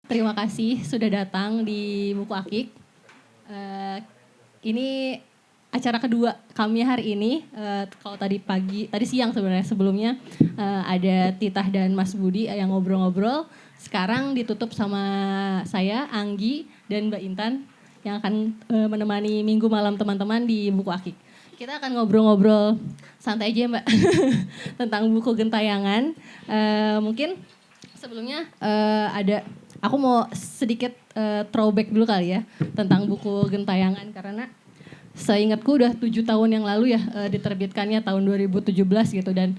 Terima kasih sudah datang di Buku Akik. Ini acara kedua kami hari ini. Kalau tadi siang sebenarnya sebelumnya ada Titah dan Mas Budi yang ngobrol-ngobrol. Sekarang ditutup sama saya, Anggi dan Mbak Intan yang akan menemani minggu malam teman-teman di Buku Akik. Kita akan ngobrol-ngobrol santai aja Mbak tentang buku gentayangan. Mungkin sebelumnya aku mau sedikit throwback dulu kali ya tentang buku gentayangan karena seingatku udah 7 tahun yang lalu ya diterbitkannya tahun 2017 gitu dan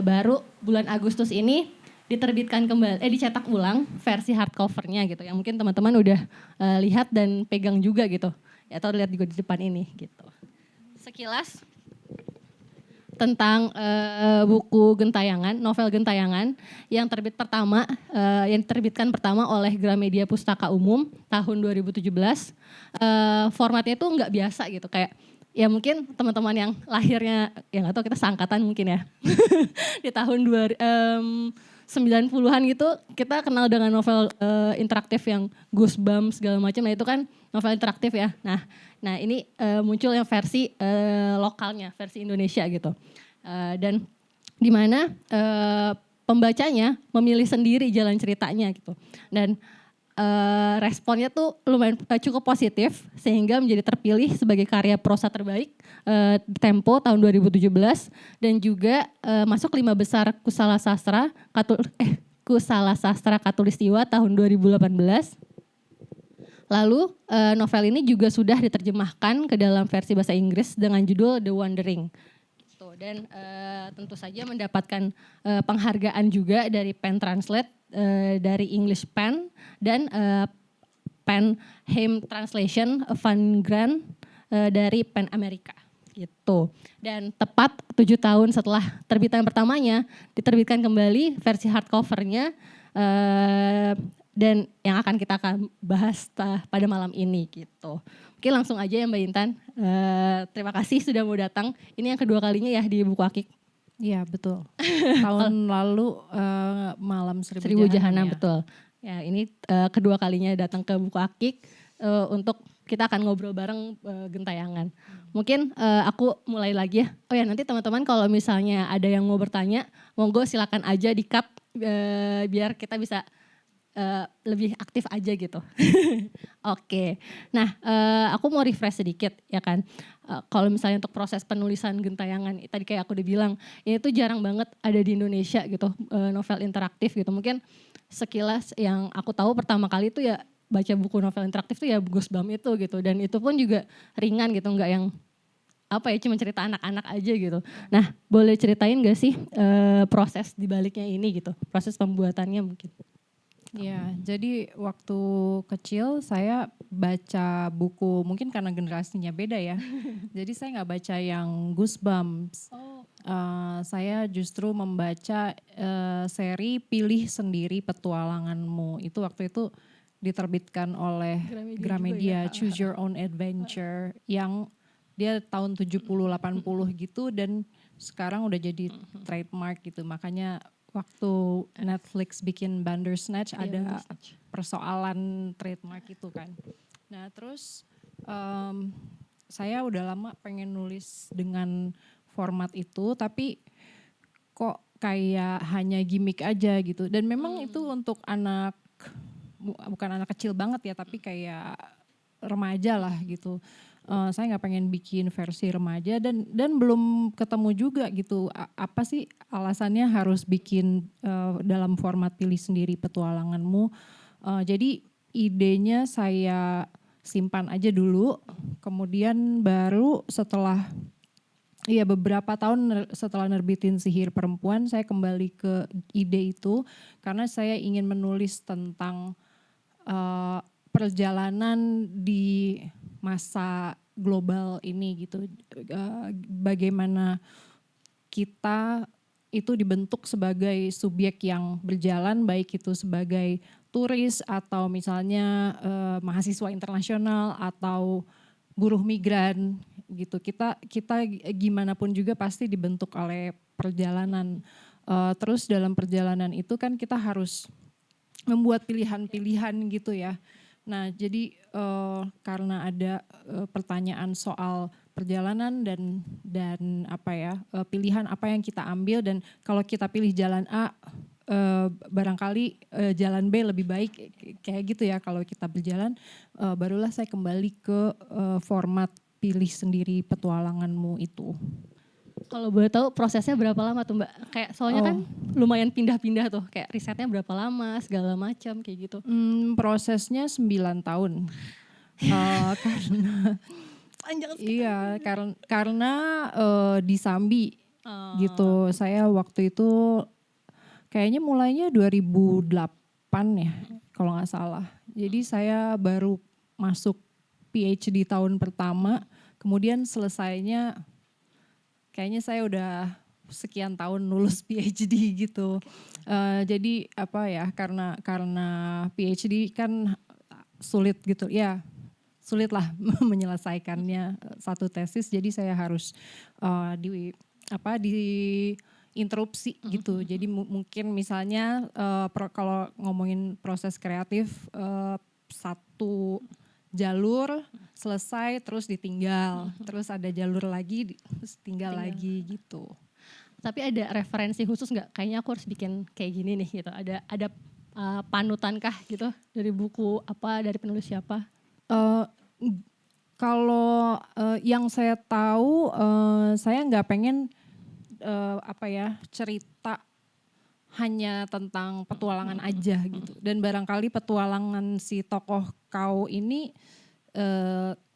baru bulan Agustus ini diterbitkan kembali dicetak ulang versi hardcovernya gitu yang mungkin teman-teman udah lihat dan pegang juga gitu ya, atau lihat juga di depan ini gitu. Sekilas tentang buku gentayangan, novel gentayangan yang diterbitkan pertama oleh Gramedia Pustaka Umum tahun 2017. Formatnya itu nggak biasa gitu, kayak ya mungkin teman-teman yang lahirnya ya nggak tahu, kita seangkatan mungkin ya di tahun 90-an gitu kita kenal dengan novel interaktif yang Goosebumps segala macam. Nah itu kan novel interaktif ya. Nah ini muncul yang versi lokalnya, versi Indonesia gitu. Dan di mana pembacanya memilih sendiri jalan ceritanya gitu. Dan responnya tuh lumayan cukup positif sehingga menjadi terpilih sebagai karya prosa terbaik Tempo tahun 2017 dan juga masuk 5 besar Kusala Sastra Katulistiwa tahun 2018. Lalu novel ini juga sudah diterjemahkan ke dalam versi bahasa Inggris dengan judul The Wandering. Dan tentu saja mendapatkan penghargaan juga dari Pen Translate, dari English Pen dan Pen Hame Translation Van Grant dari Pen Amerika gitu. Dan tepat 7 tahun setelah terbitan pertamanya diterbitkan kembali versi hardcovernya dan yang akan kita bahas pada malam ini gitu. Oke, langsung aja ya Mbak Intan. Terima kasih sudah mau datang. Ini yang kedua kalinya ya di Buku Akik. Iya betul. Tahun lalu malam Seribu Jahanam ya. Betul. Ya ini kedua kalinya datang ke Buku Akik untuk kita akan ngobrol bareng gentayangan. Mungkin aku mulai lagi ya. Oh ya, nanti teman-teman kalau misalnya ada yang mau bertanya, monggo silakan aja di-cut biar kita bisa lebih aktif aja gitu. Oke. Nah, aku mau refresh sedikit ya kan. Kalau misalnya untuk proses penulisan gentayangan, tadi kayak aku udah bilang, ini tuh jarang banget ada di Indonesia gitu, novel interaktif gitu. Mungkin sekilas yang aku tahu pertama kali itu ya baca buku novel interaktif tuh ya Goosebumps itu gitu. Dan itu pun juga ringan gitu, nggak yang cuma cerita anak-anak aja gitu. Nah, boleh ceritain gak sih proses dibaliknya ini gitu, proses pembuatannya mungkin? Iya, jadi waktu kecil saya baca buku, mungkin karena generasinya beda ya. Jadi saya nggak baca yang Goosebumps. Saya justru membaca seri Pilih Sendiri Petualanganmu. Itu waktu itu diterbitkan oleh Gramedia, Choose Your Own Adventure, yang dia tahun 70-80 gitu dan sekarang udah jadi trademark gitu. Makanya waktu Netflix bikin Bandersnatch ada persoalan trademark itu kan. Nah terus saya udah lama pengen nulis dengan format itu tapi kok kayak hanya gimmick aja gitu. Dan memang itu untuk bukan anak kecil banget ya, tapi kayak remaja lah gitu. Saya nggak pengen bikin versi remaja dan belum ketemu juga gitu apa sih alasannya harus bikin dalam format Pilih Sendiri Petualanganmu. Jadi idenya saya simpan aja dulu, kemudian baru setelah beberapa tahun setelah nerbitin Sihir Perempuan saya kembali ke ide itu karena saya ingin menulis tentang perjalanan di masa global ini gitu, bagaimana kita itu dibentuk sebagai subjek yang berjalan, baik itu sebagai turis atau misalnya mahasiswa internasional atau buruh migran gitu. Kita gimana pun juga pasti dibentuk oleh perjalanan. Terus dalam perjalanan itu kan kita harus membuat pilihan-pilihan gitu ya. Nah jadi karena ada pertanyaan soal perjalanan dan apa ya, pilihan apa yang kita ambil, dan kalau kita pilih jalan A barangkali jalan B lebih baik kayak gitu ya. Kalau kita berjalan barulah saya kembali ke format pilih sendiri petualanganmu itu. Kalau boleh tahu prosesnya berapa lama tuh Mbak? Kayak soalnya kan lumayan pindah-pindah tuh, kayak risetnya berapa lama segala macam kayak gitu. Prosesnya 9 tahun. Karena Panjang sekali. iya, karena di Sambi gitu. Saya waktu itu kayaknya mulainya 2008 ya kalau nggak salah. Jadi saya baru masuk PhD tahun pertama, kemudian selesainya kayaknya saya udah sekian tahun lulus PhD gitu. Jadi apa ya, karena PhD kan sulit gitu ya. Sulit lah menyelesaikannya satu tesis, jadi saya harus di interupsi gitu. Jadi mungkin misalnya kalau ngomongin proses kreatif satu jalur selesai terus ditinggal, terus ada jalur lagi terus tinggal lagi gitu. Tapi ada referensi khusus nggak? Kayaknya aku harus bikin kayak gini nih gitu. Ada panutan kah gitu dari buku apa, dari penulis siapa? Kalau yang saya tahu, saya nggak pengen cerita hanya tentang petualangan aja gitu. Dan barangkali petualangan si tokoh kau ini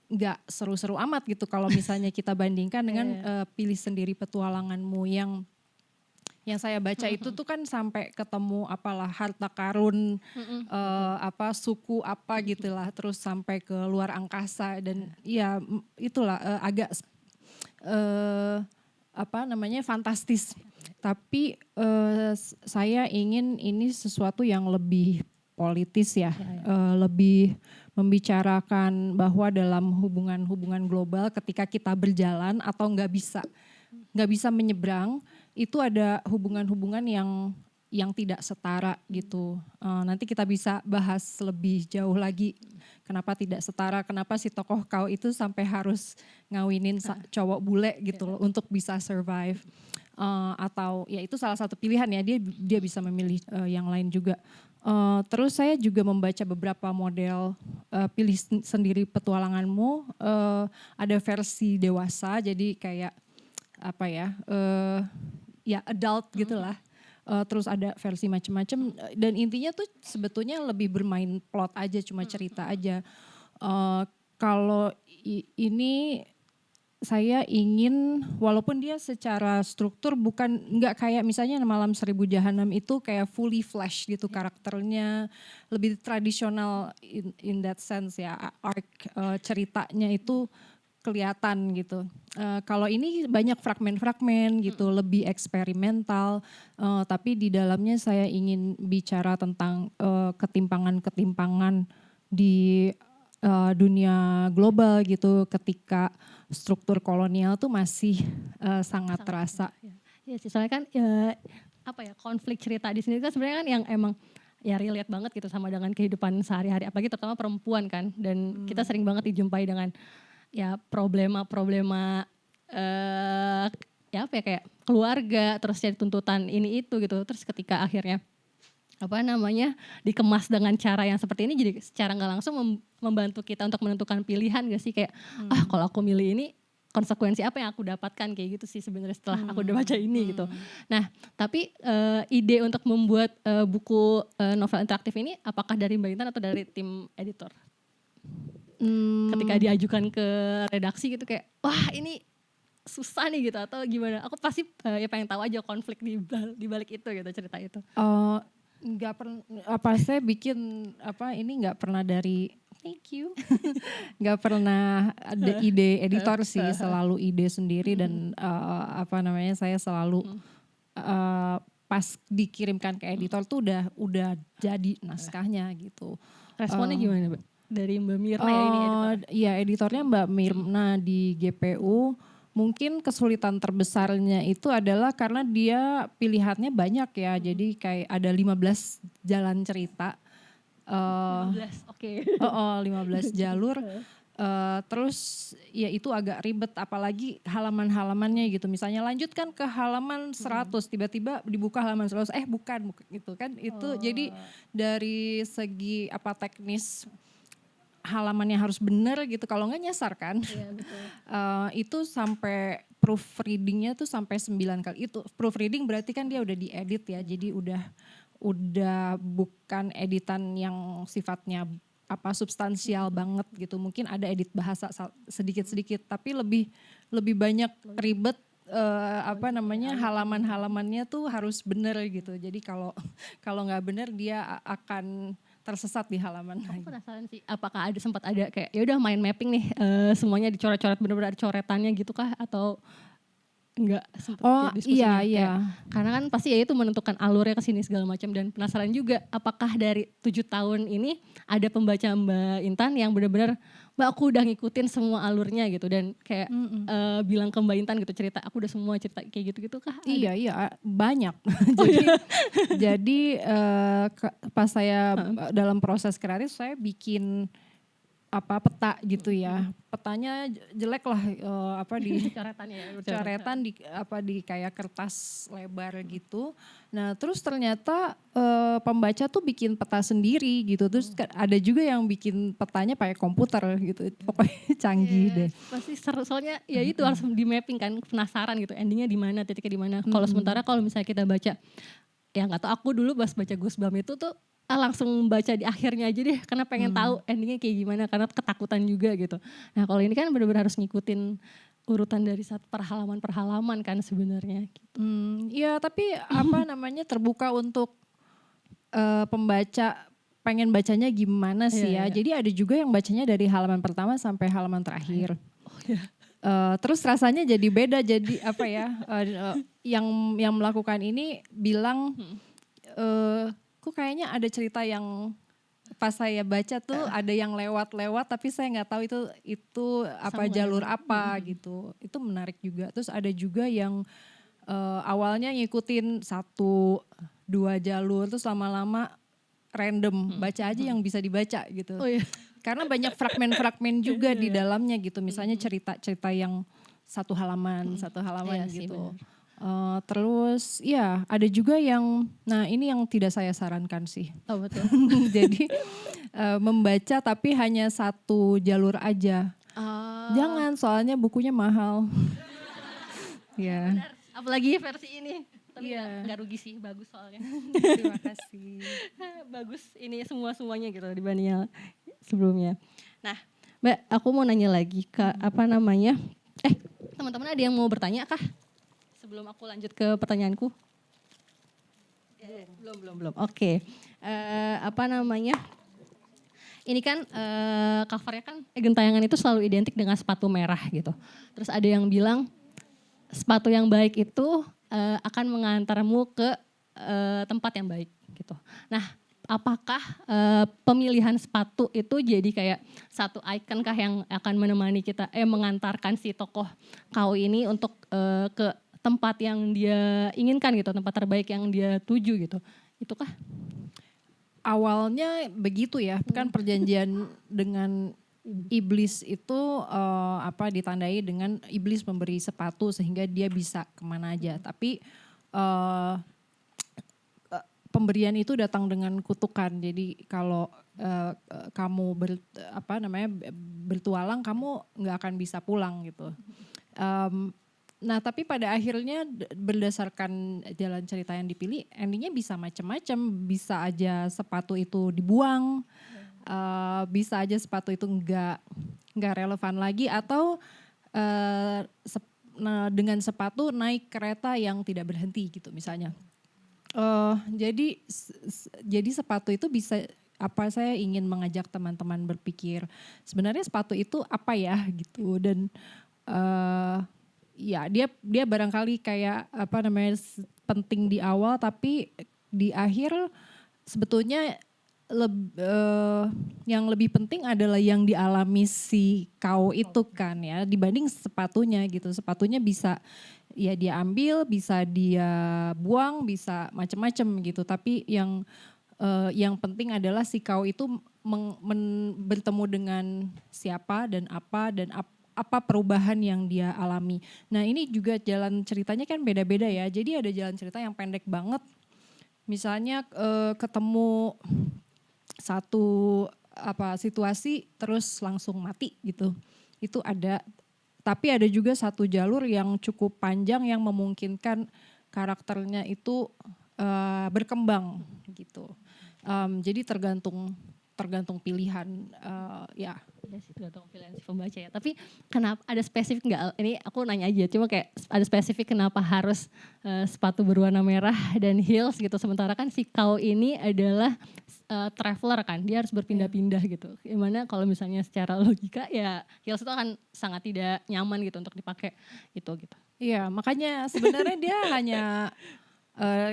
nggak seru-seru amat gitu kalau misalnya kita bandingkan dengan pilih sendiri petualanganmu yang saya baca itu tuh kan sampai ketemu apalah harta karun, suku apa gitulah, terus sampai ke luar angkasa, dan ya itulah agak fantastis. Tapi saya ingin ini sesuatu yang lebih politis ya. Lebih membicarakan bahwa dalam hubungan global ketika kita berjalan atau nggak bisa menyeberang, itu ada hubungan-hubungan yang tidak setara gitu. Nanti kita bisa bahas lebih jauh lagi kenapa tidak setara, kenapa si tokoh kau itu sampai harus ngawinin cowok bule gitu loh untuk bisa survive. Atau ya itu salah satu pilihan ya, dia bisa memilih yang lain juga. Terus saya juga membaca beberapa model pilih sendiri petualanganmu, ada versi dewasa, jadi kayak adult gitulah. Terus ada versi macam-macam, dan intinya tuh sebetulnya lebih bermain plot aja, cuma cerita aja. Kalau ini saya ingin, walaupun dia secara struktur nggak kayak misalnya Malam Seribu Jahanam itu kayak fully flash gitu karakternya, lebih tradisional in that sense ya, arc ceritanya itu kelihatan gitu. Kalau ini banyak fragmen-fragmen gitu, lebih eksperimental, tapi di dalamnya saya ingin bicara tentang ketimpangan-ketimpangan di dunia global gitu, ketika struktur kolonial tuh masih sangat terasa. Ya sih, soalnya kan konflik cerita di sini kan sebenarnya kan yang emang ya relate banget gitu sama dengan kehidupan sehari-hari, apalagi terutama perempuan kan, dan kita sering banget dijumpai dengan ya problema kayak keluarga, terus jadi tuntutan ini itu gitu, terus ketika akhirnya dikemas dengan cara yang seperti ini, jadi secara nggak langsung membantu kita untuk menentukan pilihan gak sih, kayak kalau aku milih ini konsekuensi apa yang aku dapatkan, kayak gitu sih sebenarnya setelah aku udah baca ini gitu. Nah tapi ide untuk membuat buku novel interaktif ini apakah dari Mbak Intan atau dari tim editor? Ketika diajukan ke redaksi gitu kayak wah ini susah nih gitu, atau gimana? Aku pasti pengen tahu aja konflik di balik itu gitu, cerita itu. Nggak pernah saya bikin ini nggak pernah dari thank you nggak pernah ada ide editor sih, selalu ide sendiri, dan saya selalu pas dikirimkan ke editor tuh udah jadi naskahnya gitu. Responnya gimana Mbak? Dari Mbak Mirna ya ini editor? Iya, editornya Mbak Mirna di GPU. mungkin kesulitan terbesarnya itu adalah karena dia pilihannya banyak ya. Jadi kayak ada 15 jalan cerita. 15, oke. 15 jalur. Terus ya itu agak ribet apalagi halaman-halamannya gitu. Misalnya lanjutkan ke halaman 100 tiba-tiba dibuka halaman 100 bukan gitu kan. Itu jadi dari segi apa teknis halamannya harus benar gitu, kalau nggak nyasar kan. Iya, betul. Itu sampai proofreadingnya tuh sampai 9 kali. Itu proofreading berarti kan dia udah diedit ya, jadi udah bukan editan yang sifatnya apa substansial banget gitu. Mungkin ada edit bahasa sedikit-sedikit, tapi lebih banyak ribet apa namanya halaman-halamannya tuh harus benar gitu. Jadi kalau nggak benar dia akan tersesat di halaman. Aku penasaran sih, apakah sempat ada kayak ya udah main mapping nih, semuanya dicoret-coret bener-bener ada coretannya gitu kah atau enggak sempat diskusinya? Iya. Karena kan pasti ya itu menentukan alurnya ke sini segala macam, dan penasaran juga apakah dari 7 tahun ini ada pembaca Mbak Intan yang benar-benar Mbak aku udah ngikutin semua alurnya gitu dan kayak bilang ke Mbak Intan gitu cerita aku udah semua cerita kayak gitu-gitu kah? Iya banyak. jadi pas saya dalam proses kreatif saya bikin peta gitu ya. Petanya jelek lah di coretan di kayak kertas lebar gitu. Nah, terus ternyata pembaca tuh bikin peta sendiri gitu. Terus ada juga yang bikin petanya pakai komputer gitu. Pokoknya canggih deh. Pasti seru soalnya ya itu harus di mapping kan, penasaran gitu endingnya di mana, titiknya di mana. Kalau sementara kalau misalnya kita baca ya nggak tahu, aku dulu pas baca Goosebumps itu tuh langsung baca di akhirnya aja deh karena pengen tahu endingnya kayak gimana karena ketakutan juga gitu. Nah kalau ini kan benar-benar harus ngikutin urutan dari per halaman kan sebenarnya. Gitu. Ya tapi apa namanya terbuka untuk pembaca pengen bacanya gimana sih ya. Jadi ada juga yang bacanya dari halaman pertama sampai halaman terakhir. Terus rasanya jadi beda, jadi apa ya yang melakukan ini bilang kok kayaknya ada cerita yang pas saya baca tuh ada yang lewat tapi saya nggak tahu itu apa jalur apa gitu. Itu menarik juga. Terus ada juga yang awalnya ngikutin 1-2 jalur terus lama-lama random baca aja yang bisa dibaca gitu. Karena banyak fragmen-fragmen juga di dalamnya gitu. Misalnya cerita-cerita yang satu halaman gitu. Terus ya ada juga yang, nah ini yang tidak saya sarankan sih. Oh betul. Jadi membaca tapi hanya 1 jalur aja. Jangan, soalnya bukunya mahal. Ya. Benar. Apalagi versi ini. Tapi gak rugi sih, bagus soalnya. Terima kasih. Bagus ini semuanya gitu dibanding yang sebelumnya. Nah Mbak, aku mau nanya lagi ke apa namanya. Teman-teman ada yang mau bertanya kah? Sebelum aku lanjut ke pertanyaanku. Belum. Oke. Apa namanya? Ini kan covernya kan gentayangan itu selalu identik dengan sepatu merah gitu. Terus ada yang bilang sepatu yang baik itu akan mengantarmu ke tempat yang baik gitu. Nah, apakah pemilihan sepatu itu jadi kayak satu ikon kah yang akan menemani kita mengantarkan si tokoh kau ini untuk ke tempat yang dia inginkan gitu, tempat terbaik yang dia tuju gitu. Itukah? Awalnya begitu ya, kan perjanjian dengan iblis itu ditandai dengan iblis memberi sepatu sehingga dia bisa kemana aja. Tapi pemberian itu datang dengan kutukan. Jadi kalau kamu bertualang, kamu nggak akan bisa pulang gitu. Nah tapi pada akhirnya berdasarkan jalan cerita yang dipilih, endingnya bisa macam-macam. Bisa aja sepatu itu dibuang, bisa aja sepatu itu nggak relevan lagi, atau dengan sepatu naik kereta yang tidak berhenti gitu misalnya. Jadi sepatu itu bisa, saya ingin mengajak teman-teman berpikir sebenarnya sepatu itu apa ya gitu, dan ya dia barangkali kayak penting di awal, tapi di akhir sebetulnya yang lebih penting adalah yang dialami si kau itu kan ya, dibanding sepatunya gitu. Sepatunya bisa ya dia ambil, bisa dia buang, bisa macam-macam gitu. Tapi yang penting adalah si kau itu bertemu dengan siapa dan apa perubahan yang dia alami. Nah ini juga jalan ceritanya kan beda-beda ya. Jadi ada jalan cerita yang pendek banget. Misalnya ketemu satu situasi terus langsung mati gitu. Itu ada. Tapi ada juga satu jalur yang cukup panjang yang memungkinkan karakternya itu berkembang gitu. Jadi tergantung pilihan ya. Ya sih tergantung pilihan si pembaca ya. Tapi kenapa ada spesifik nggak? Ini aku nanya aja. Cuma kayak ada spesifik kenapa harus sepatu berwarna merah dan heels gitu. Sementara kan si kau ini adalah traveler kan. Dia harus berpindah-pindah gitu. Gimana kalau misalnya secara logika ya heels itu akan sangat tidak nyaman gitu untuk dipakai gitu. Iya makanya sebenarnya dia hanya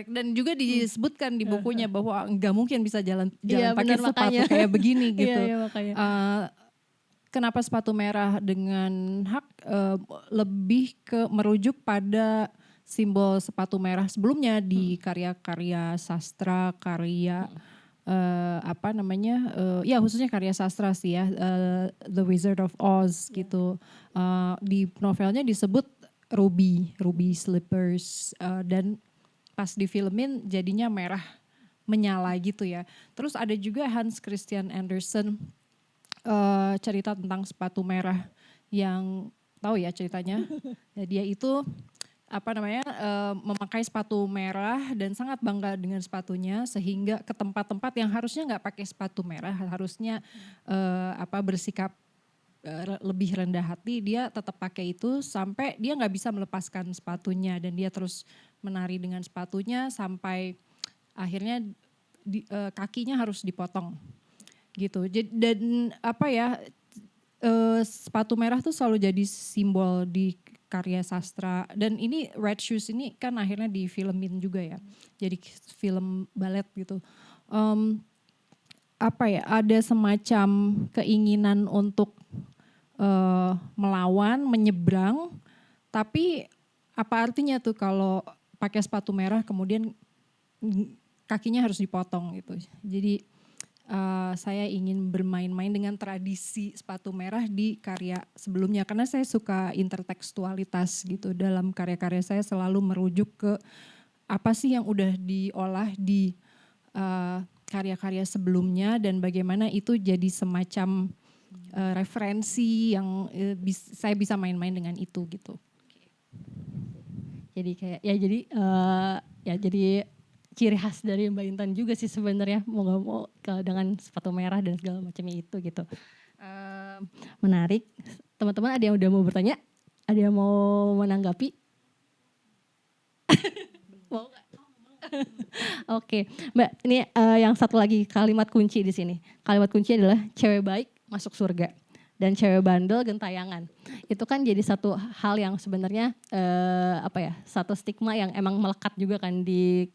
dan juga disebutkan di bukunya bahwa nggak mungkin bisa jalan pakai sepatu makanya. Kayak begini gitu. Iya, makanya. Kenapa sepatu merah dengan hak lebih ke merujuk pada simbol sepatu merah sebelumnya di karya-karya sastra, karya ya khususnya karya sastra sih ya, The Wizard of Oz gitu. Di novelnya disebut ruby slippers dan pas difilmin jadinya merah menyala gitu ya. Terus ada juga Hans Christian Andersen cerita tentang sepatu merah yang tahu ya ceritanya. Ya, dia itu memakai sepatu merah dan sangat bangga dengan sepatunya sehingga ke tempat-tempat yang harusnya nggak pakai sepatu merah, harusnya bersikap lebih rendah hati, dia tetap pakai itu sampai dia nggak bisa melepaskan sepatunya dan dia terus menari dengan sepatunya sampai akhirnya kakinya harus dipotong gitu. Dan sepatu merah tuh selalu jadi simbol di karya sastra dan ini Red Shoes ini kan akhirnya difilmin juga ya, jadi film balet gitu. Ada semacam keinginan untuk melawan, menyeberang, tapi apa artinya tuh kalau pakai sepatu merah kemudian kakinya harus dipotong gitu. Jadi saya ingin bermain-main dengan tradisi sepatu merah di karya sebelumnya karena saya suka intertekstualitas gitu. Dalam karya-karya saya selalu merujuk ke apa sih yang udah diolah di karya-karya sebelumnya dan bagaimana itu jadi semacam referensi yang saya bisa main-main dengan itu gitu. Jadi kayak jadi ciri khas dari Mbak Intan juga sih sebenarnya mau nggak mau dengan sepatu merah dan segala macamnya itu gitu. Menarik. Teman-teman ada yang udah mau bertanya? Ada yang mau menanggapi? Mau nggak? Oke, Mbak. Ini yang satu lagi kalimat kunci di sini. Kalimat kunci adalah cewek baik masuk surga dan cewek bandel gentayangan. Itu kan jadi satu hal yang sebenarnya satu stigma yang emang melekat juga kan di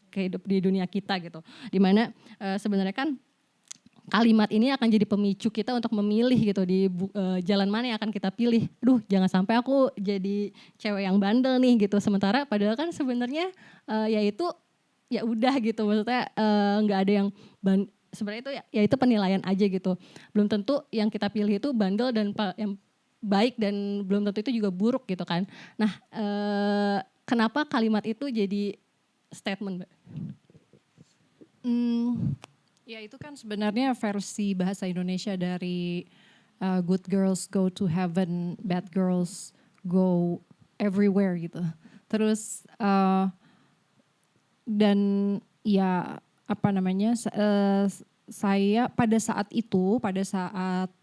dunia kita gitu. Dimana sebenarnya kan kalimat ini akan jadi pemicu kita untuk memilih gitu di jalan mana yang akan kita pilih. Duh, jangan sampai aku jadi cewek yang bandel nih gitu. Sementara padahal kan sebenarnya ya udah gitu, maksudnya nggak ada yang sebenarnya itu ya itu penilaian aja gitu. Belum tentu yang kita pilih itu bandel dan yang baik dan belum tentu itu juga buruk gitu kan. Nah, kenapa kalimat itu jadi statement, Mbak? Ya itu kan sebenarnya versi bahasa Indonesia dari good girls go to heaven, bad girls go everywhere gitu. Terus dan ya saya pada saat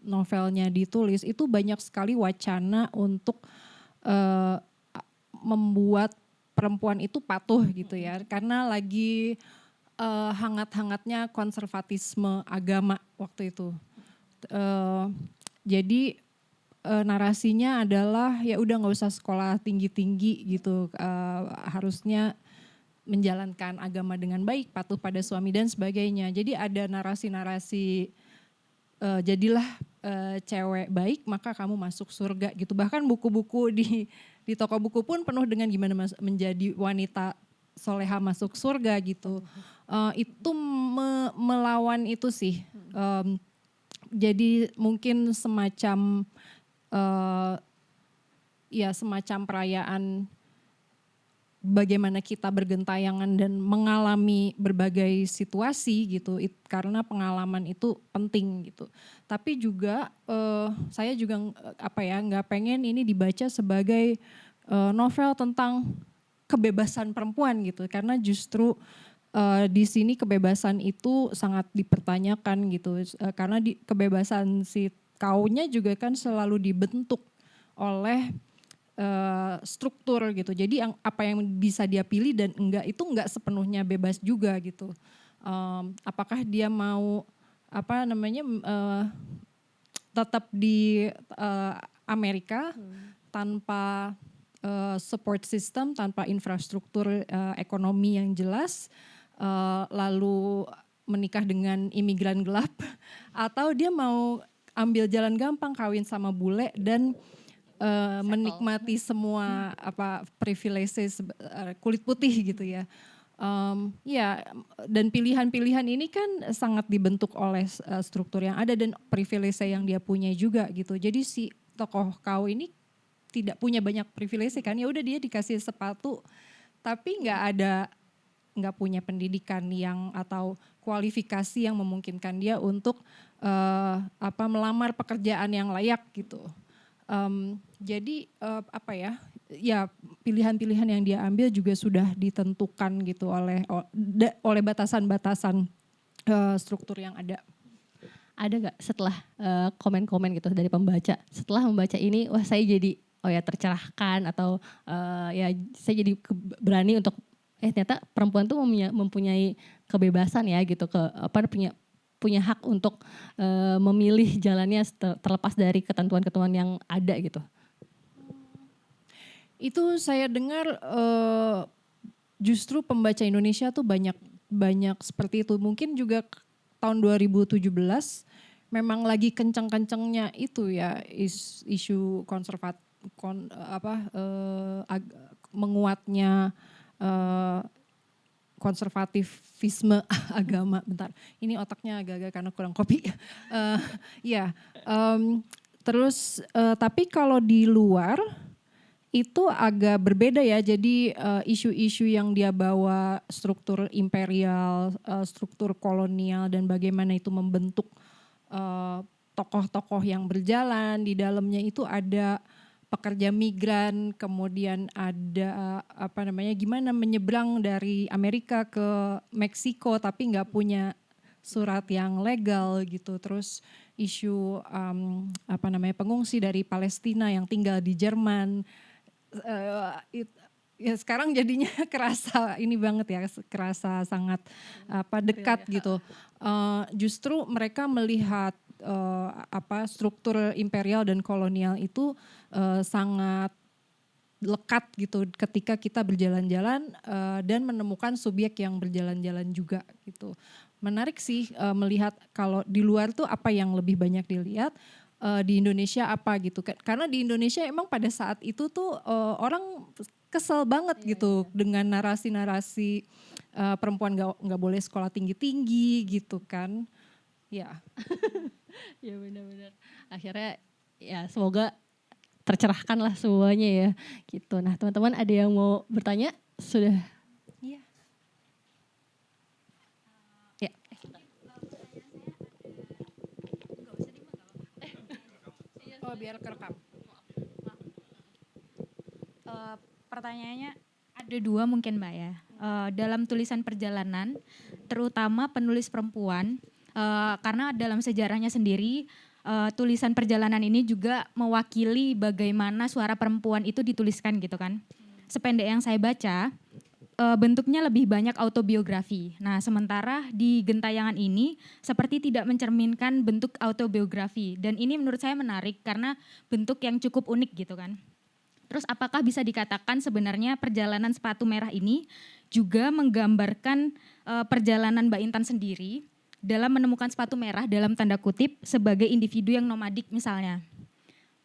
novelnya ditulis itu banyak sekali wacana untuk membuat perempuan itu patuh gitu ya, karena lagi hangat-hangatnya konservatisme agama waktu itu. Jadi narasinya adalah ya udah nggak usah sekolah tinggi-tinggi gitu, harusnya menjalankan agama dengan baik, patuh pada suami dan sebagainya. Jadi ada narasi-narasi jadilah cewek baik maka kamu masuk surga gitu. Bahkan buku-buku di toko buku pun penuh dengan gimana menjadi wanita soleha masuk surga gitu. Itu melawan itu sih. Jadi mungkin semacam ya semacam perayaan bagaimana kita bergentayangan dan mengalami berbagai situasi gitu, karena pengalaman itu penting gitu. Tapi juga saya juga nggak pengen ini dibaca sebagai novel tentang kebebasan perempuan gitu, karena justru di sini kebebasan itu sangat dipertanyakan gitu, karena kebebasan si kaunya juga kan selalu dibentuk oleh struktur gitu. Jadi apa yang bisa dia pilih dan enggak itu enggak sepenuhnya bebas juga gitu. Apakah dia mau tetap di Amerika tanpa support system, tanpa infrastruktur ekonomi yang jelas, lalu menikah dengan imigran gelap, atau dia mau ambil jalan gampang kawin sama bule dan menikmati semua privilege kulit putih gitu ya. Ya, dan pilihan-pilihan ini kan sangat dibentuk oleh struktur yang ada dan privilege yang dia punya juga gitu. Jadi si tokoh kau ini tidak punya banyak privilege kan, ya udah dia dikasih sepatu tapi nggak punya pendidikan yang atau kualifikasi yang memungkinkan dia untuk melamar pekerjaan yang layak gitu. Jadi ya pilihan-pilihan yang dia ambil juga sudah ditentukan gitu oleh batasan-batasan struktur yang ada. Ada nggak setelah komen-komen gitu dari pembaca, setelah membaca ini, wah saya jadi tercerahkan atau ya saya jadi berani untuk ternyata perempuan tuh mempunyai kebebasan ya gitu, punya hak untuk memilih jalannya terlepas dari ketentuan-ketentuan yang ada gitu. Itu saya dengar justru pembaca Indonesia tuh banyak seperti itu. Mungkin juga tahun 2017 memang lagi kencang-kencangnya itu ya isu menguatnya konservatifisme agama. Bentar, ini otaknya agak-agak karena kurang kopi. Terus tapi kalau di luar itu agak berbeda ya. Jadi isu-isu yang dia bawa, struktur imperial, struktur kolonial dan bagaimana itu membentuk tokoh-tokoh yang berjalan di dalamnya. Itu ada pekerja migran, kemudian ada gimana menyeberang dari Amerika ke Meksiko tapi nggak punya surat yang legal gitu. Terus isu pengungsi dari Palestina yang tinggal di Jerman. Ya sekarang jadinya kerasa ini banget ya, kerasa sangat dekat gitu. Justru mereka melihat struktur imperial dan kolonial itu sangat lekat gitu ketika kita berjalan-jalan dan menemukan subjek yang berjalan-jalan juga gitu. Menarik sih melihat kalau di luar tuh apa yang lebih banyak dilihat, di Indonesia apa gitu. Karena di Indonesia emang pada saat itu tuh orang kesel banget gitu dengan narasi-narasi perempuan nggak boleh sekolah tinggi-tinggi gitu kan. Ya. Ya benar-benar. Akhirnya ya semoga tercerahkan lah semuanya ya gitu. Nah teman-teman ada yang mau bertanya? Sudah? Iya. Ya. Oh biar kerekam. Pertanyaannya ada dua mungkin Mbak ya. Dalam tulisan perjalanan, terutama penulis perempuan, karena dalam sejarahnya sendiri tulisan perjalanan ini juga mewakili bagaimana suara perempuan itu dituliskan gitu kan. Sependek yang saya baca, bentuknya lebih banyak autobiografi. Nah sementara di gentayangan ini seperti tidak mencerminkan bentuk autobiografi. Dan ini menurut saya menarik karena bentuk yang cukup unik gitu kan. Terus apakah bisa dikatakan sebenarnya perjalanan sepatu merah ini juga menggambarkan perjalanan Mbak Intan sendiri dalam menemukan sepatu merah dalam tanda kutip sebagai individu yang nomadik misalnya.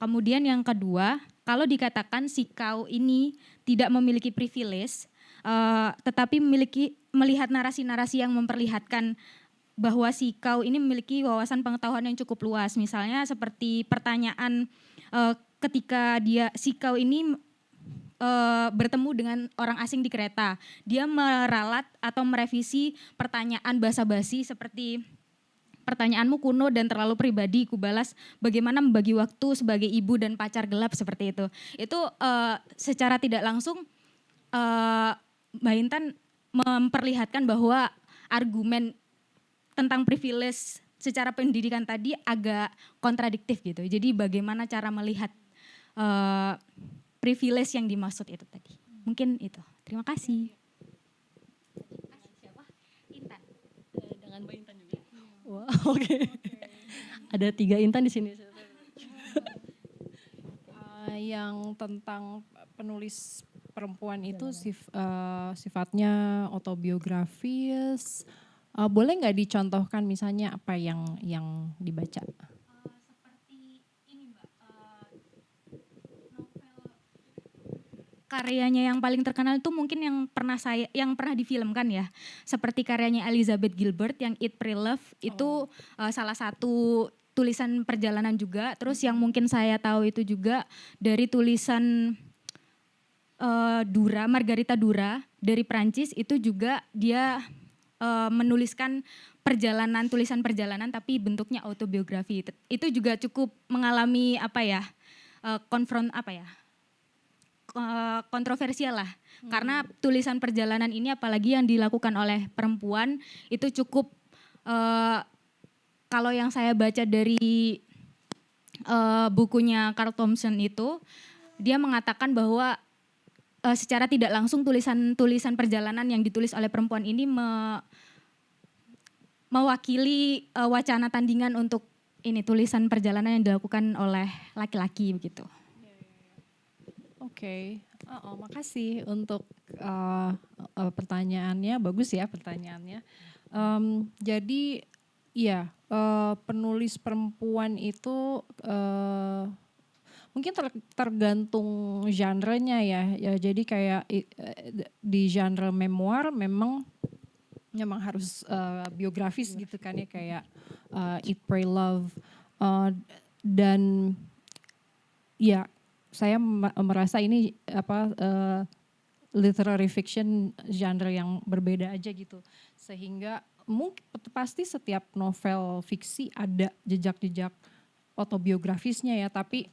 Kemudian yang kedua, kalau dikatakan si kau ini tidak memiliki privilege, tetapi melihat narasi-narasi yang memperlihatkan bahwa si kau ini memiliki wawasan pengetahuan yang cukup luas. Misalnya seperti pertanyaan ketika si kau ini bertemu dengan orang asing di kereta, dia meralat atau merevisi pertanyaan basa-basi seperti pertanyaanmu kuno dan terlalu pribadi, kubalas bagaimana membagi waktu sebagai ibu dan pacar gelap seperti itu. Itu secara tidak langsung Mbak Intan memperlihatkan bahwa argumen tentang privilege secara pendidikan tadi agak kontradiktif gitu. Jadi bagaimana cara melihat privilege yang dimaksud itu tadi. Mungkin itu. Terima kasih. Siapa? Intan. Dengan Mbak Intan juga. Wah, oke. Ada 3 Intan di sini. Yang tentang penulis perempuan itu sifatnya autobiografis. Boleh nggak dicontohkan misalnya apa yang dibaca? Seperti ini Mbak, novel karyanya yang paling terkenal itu mungkin yang pernah difilmkan ya, seperti karyanya Elizabeth Gilbert yang Eat Pray Love itu salah satu tulisan perjalanan juga. Terus yang mungkin saya tahu itu juga dari tulisan Margarita Dura dari Prancis, itu juga dia menuliskan tulisan perjalanan tapi bentuknya autobiografi. Itu juga cukup mengalami kontroversial lah. Karena tulisan perjalanan ini apalagi yang dilakukan oleh perempuan itu cukup kalau yang saya baca dari bukunya Carl Thompson itu, dia mengatakan bahwa secara tidak langsung tulisan perjalanan yang ditulis oleh perempuan ini mewakili wacana tandingan untuk tulisan perjalanan yang dilakukan oleh laki-laki begitu. Oke. Makasih untuk pertanyaannya, bagus ya pertanyaannya. Jadi ya penulis perempuan itu mungkin tergantung genre-nya ya. Jadi kayak di genre memoir memang harus biografis gitu kan ya, kayak Eat Pray Love dan ya saya merasa ini literary fiction genre yang berbeda aja gitu, sehingga mungkin pasti setiap novel fiksi ada jejak-jejak autobiografisnya ya, tapi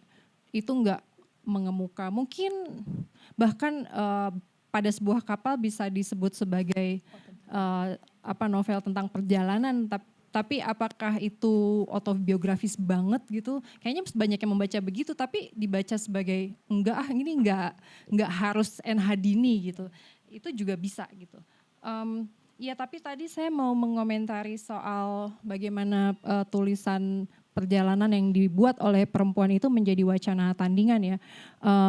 itu enggak mengemuka. Mungkin bahkan pada sebuah kapal bisa disebut sebagai novel tentang perjalanan, tapi apakah itu autobiografis banget gitu? Kayaknya banyak yang membaca begitu, tapi dibaca sebagai ini enggak harus N. Hadini gitu. Itu juga bisa gitu. Ya tapi tadi saya mau mengomentari soal bagaimana tulisan perjalanan yang dibuat oleh perempuan itu menjadi wacana tandingan ya.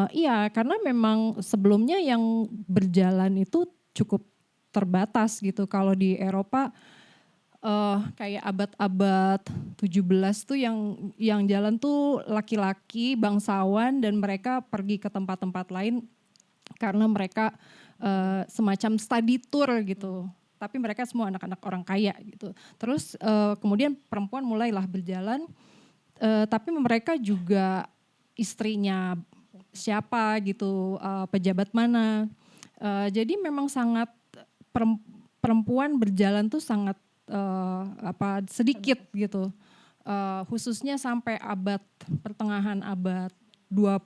Iya, karena memang sebelumnya yang berjalan itu cukup terbatas gitu. Kalau di Eropa kayak abad-abad 17 tuh yang jalan tuh laki-laki bangsawan, dan mereka pergi ke tempat-tempat lain karena mereka semacam study tour gitu. Tapi mereka semua anak-anak orang kaya gitu. Terus kemudian perempuan mulailah berjalan, tapi mereka juga istrinya siapa gitu, pejabat mana. Jadi memang sangat perempuan berjalan tuh sangat sedikit gitu. Khususnya sampai pertengahan abad 20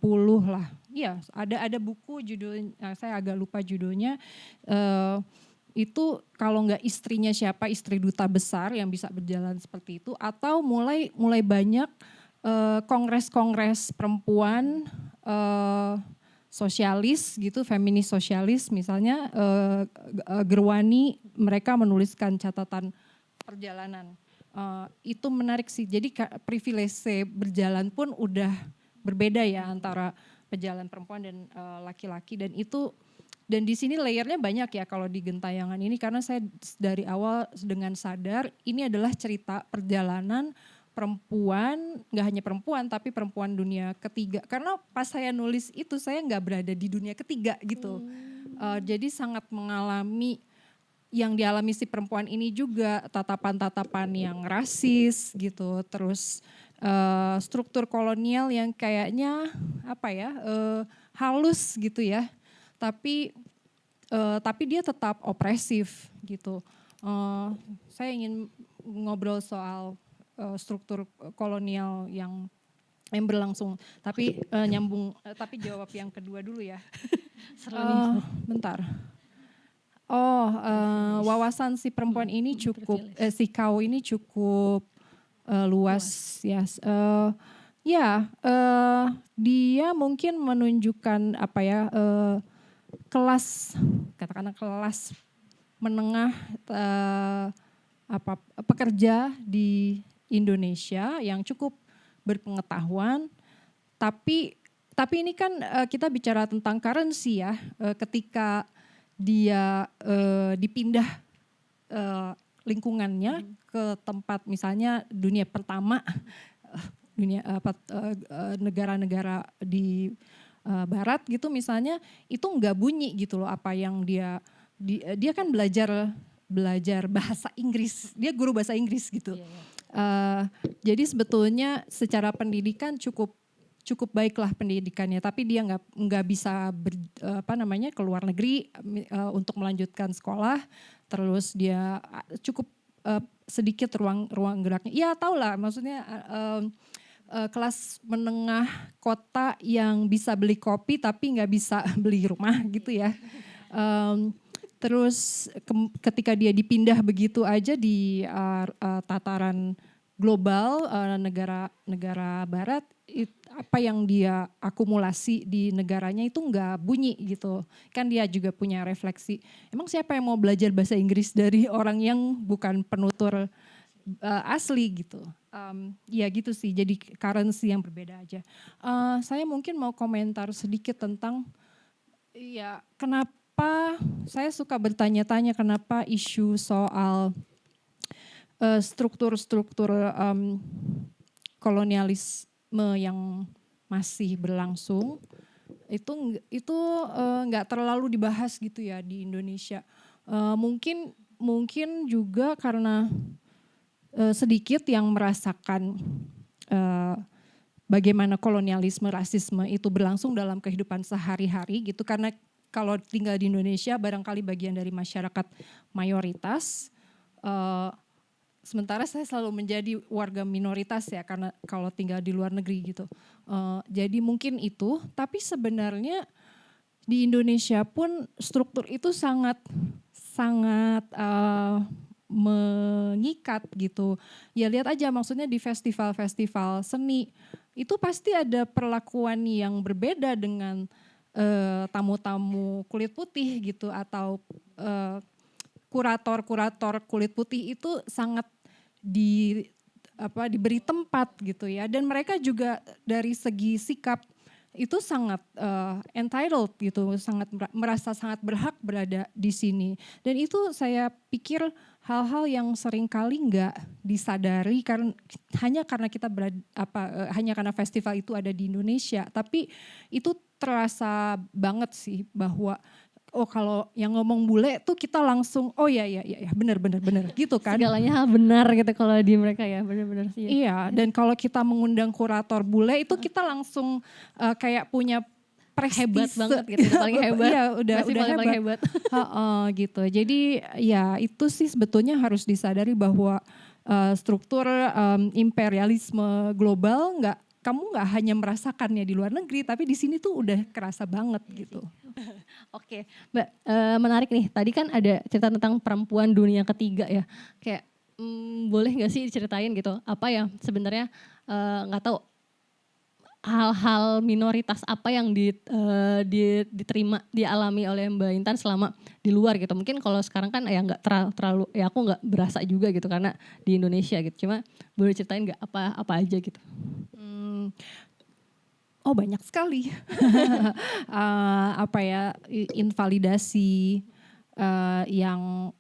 lah. Iya, ada buku judulnya, saya agak lupa judulnya. Itu kalau nggak istrinya siapa, istri duta besar yang bisa berjalan seperti itu, atau mulai banyak kongres-kongres perempuan sosialis gitu, feminis sosialis misalnya, Gerwani, mereka menuliskan catatan perjalanan. Itu menarik sih, jadi privilege berjalan pun udah berbeda ya antara pejalan perempuan dan laki-laki, dan di sini layernya banyak ya kalau di Gentayangan ini, karena saya dari awal dengan sadar ini adalah cerita perjalanan perempuan, nggak hanya perempuan tapi perempuan dunia ketiga, karena pas saya nulis itu saya nggak berada di dunia ketiga gitu. Jadi sangat mengalami yang dialami si perempuan ini juga, tatapan-tatapan yang rasis gitu, terus struktur kolonial yang kayaknya halus gitu ya, tapi dia tetap opresif gitu. Saya ingin ngobrol soal struktur kolonial yang berlangsung, tapi tapi jawab yang kedua dulu ya. Bentar. Wawasan si perempuan ini cukup, si Kau ini cukup luas ya. Dia mungkin menunjukkan kelas, katakanlah kelas menengah pekerja di Indonesia yang cukup berpengetahuan, tapi ini kan kita bicara tentang currency ya, ketika dia dipindah lingkungannya ke tempat misalnya dunia pertama, negara-negara di barat gitu misalnya, itu nggak bunyi gitu loh apa yang dia kan belajar bahasa Inggris, dia guru bahasa Inggris gitu. Jadi sebetulnya secara pendidikan cukup baiklah pendidikannya, tapi dia nggak bisa ke luar negeri untuk melanjutkan sekolah, terus dia cukup sedikit ruang geraknya. Ya tau lah, maksudnya kelas menengah kota yang bisa beli kopi tapi nggak bisa beli rumah gitu ya. Terus ketika dia dipindah begitu aja di tataran global, negara barat, apa yang dia akumulasi di negaranya itu nggak bunyi gitu. Kan dia juga punya refleksi, emang siapa yang mau belajar bahasa Inggris dari orang yang bukan penutur asli gitu. Ya gitu sih, jadi currency yang berbeda aja. Saya mungkin mau komentar sedikit tentang kenapa saya suka bertanya-tanya kenapa isu soal struktur-struktur kolonialisme yang masih berlangsung itu nggak terlalu dibahas gitu ya di Indonesia. Mungkin juga karena sedikit yang merasakan bagaimana kolonialisme, rasisme itu berlangsung dalam kehidupan sehari-hari gitu, karena kalau tinggal di Indonesia barangkali bagian dari masyarakat mayoritas. Sementara saya selalu menjadi warga minoritas ya, karena kalau tinggal di luar negeri gitu. Jadi mungkin itu, tapi sebenarnya di Indonesia pun struktur itu sangat mengikat gitu. Ya lihat aja, maksudnya di festival-festival seni itu pasti ada perlakuan yang berbeda dengan tamu-tamu kulit putih gitu, atau kurator-kurator kulit putih itu sangat diberi tempat gitu ya, dan mereka juga dari segi sikap itu sangat entitled gitu, merasa sangat berhak berada di sini, dan itu saya pikir hal-hal yang seringkali nggak disadari hanya karena festival itu ada di Indonesia, tapi itu terasa banget sih bahwa kalau yang ngomong bule tuh kita langsung ya benar gitu kan. Segalanya benar gitu kalau di mereka ya, benar sih. Iya, dan kalau kita mengundang kurator bule itu kita langsung kayak punya prestis hebat banget gitu, paling hebat. Iya, udah paling hebat. Gitu. Jadi ya itu sih sebetulnya harus disadari bahwa struktur imperialisme global kamu nggak hanya merasakannya di luar negeri, tapi di sini tuh udah kerasa banget gitu. Oke, Mbak, menarik nih. Tadi kan ada cerita tentang perempuan dunia ketiga ya. Kayak boleh nggak sih diceritain gitu? Apa ya sebenarnya nggak tahu hal-hal minoritas apa yang dialami oleh Mbak Intan selama di luar gitu. Mungkin kalau sekarang kan ya nggak terlalu ya aku nggak berasa juga gitu karena di Indonesia gitu. Cuma boleh ceritain nggak apa aja gitu? Oh banyak sekali. Invalidasi yang